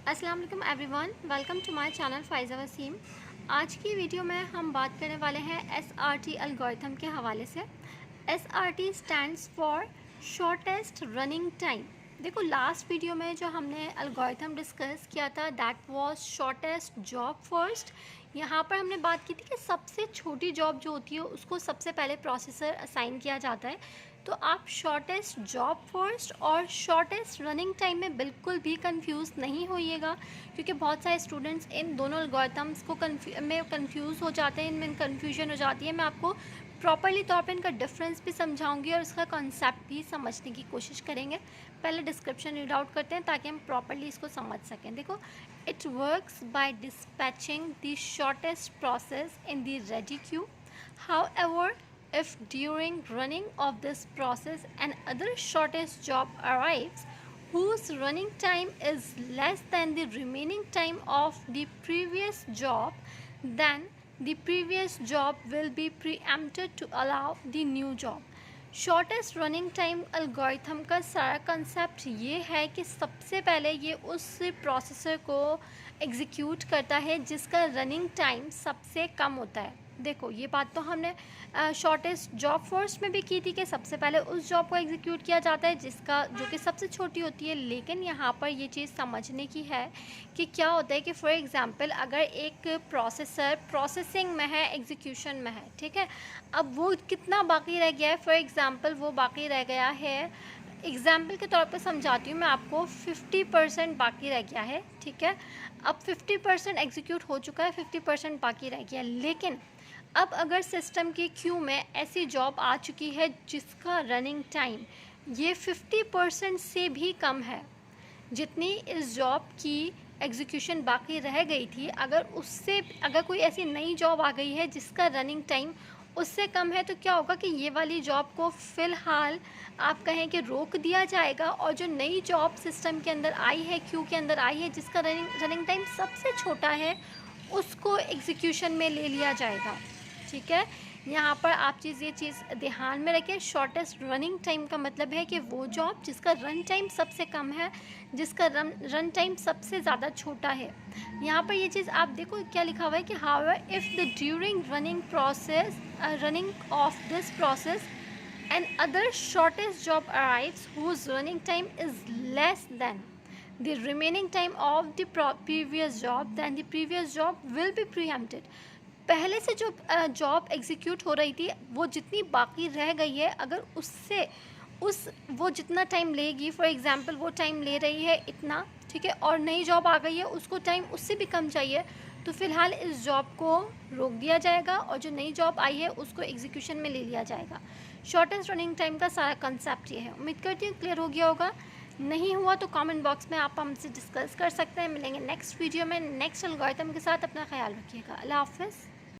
अस्सलाम वालेकुम everyone, welcome to my channel Faiza Wasim. आज की वीडियो में हम बात करने वाले हैं SRT एल्गोरिथम के हवाले से। SRT stands for shortest running time. देखो, लास्ट वीडियो में जो हमने एल्गोरिथम डिस्कस किया था that was shortest job first. यहाँ पर हमने बात की थी कि सबसे छोटी जॉब जो होती है उसको सबसे पहले प्रोसेसर असाइन किया जाता है। तो आप शॉर्टेस्ट जॉब फर्स्ट और शॉर्टेस्ट रनिंग टाइम में बिल्कुल भी कंफ्यूज नहीं होइएगा, क्योंकि बहुत सारे स्टूडेंट्स इन दोनों एल्गोरिथम्स को कंफ्यूज हो जाते हैं, इनमें कन्फ्यूजन हो जाती है। मैं आपको प्रॉपरली तौर पे इनका डिफरेंस भी समझाऊंगी और उसका कॉन्सेप्ट भी समझने की कोशिश करेंगे। पहले डिस्क्रिप्शन रीड आउट करते हैं ताकि हम प्रॉपरली इसको समझ सकें। देखो, it works by dispatching the shortest process in the ready queue. However, if during running of this process another shortest job arrives whose running time is less than the remaining time of the previous job, then the previous job will be preempted to allow the new job. Shortest running time algorithm का सारा concept ये है कि सबसे पहले ये उस processor को एग्जीक्यूट करता है जिसका रनिंग टाइम सबसे कम होता है। देखो, ये बात तो हमने शॉर्टेस्ट जॉब फर्स्ट में भी की थी कि सबसे पहले उस जॉब को एग्जीक्यूट किया जाता है जिसका जो कि सबसे छोटी होती है। लेकिन यहाँ पर ये चीज़ समझने की है कि क्या होता है कि फॉर एग्जांपल अगर एक प्रोसेसर प्रोसेसिंग में है, एग्जीक्यूशन में है, ठीक है, अब वो कितना बाकी रह गया है। फॉर एग्जांपल वो बाकी रह गया है, एग्जाम्पल के तौर पे समझाती हूँ मैं आपको, 50% बाकी रह गया है, ठीक है। अब 50% एग्जीक्यूट हो चुका है, 50% बाकी रह गया। लेकिन अब अगर सिस्टम की क्यू में ऐसी जॉब आ चुकी है जिसका रनिंग टाइम ये 50% से भी कम है, जितनी इस जॉब की एग्जीक्यूशन बाकी रह गई थी, अगर कोई ऐसी नई जॉब आ गई है जिसका रनिंग टाइम उससे कम है, तो क्या होगा कि ये वाली जॉब को फ़िलहाल आप कहें कि रोक दिया जाएगा और जो नई जॉब सिस्टम के अंदर आई है, क्यू के अंदर आई है, जिसका रनिंग टाइम सबसे छोटा है, उसको एग्जीक्यूशन में ले लिया जाएगा। ठीक है, यहाँ पर आप ये चीज़ ध्यान में रखें। शॉर्टेस्ट रनिंग टाइम का मतलब है कि वो जॉब जिसका रन टाइम सबसे कम है, जिसका रन टाइम सबसे ज़्यादा छोटा है। यहाँ पर ये चीज़ आप देखो क्या लिखा हुआ है कि however if the during running of this process and other shortest job arrives whose running time is less than the remaining time of the previous job, then the previous job will be preempted. पहले से जो job execute हो रही थी वो जितनी बाकी रह गई है, अगर वो जितना टाइम लेगी, फॉर एग्जांपल वो टाइम ले रही है इतना, ठीक है, और नई जॉब आ गई है उसको टाइम उससे भी कम चाहिए, तो फ़िलहाल इस जॉब को रोक दिया जाएगा और जो नई जॉब आई है उसको एग्जीक्यूशन में ले लिया जाएगा। शॉर्टेस्ट रनिंग टाइम का सारा कंसेप्ट ये है। उम्मीद करती हूँ क्लियर हो गया होगा। नहीं हुआ तो कमेंट बॉक्स में आप हमसे डिस्कस कर सकते हैं। मिलेंगे नेक्स्ट वीडियो में नेक्स्ट एल्गोरिथम के साथ। अपना ख्याल रखिएगा। अल्लाह हाफ़िज़।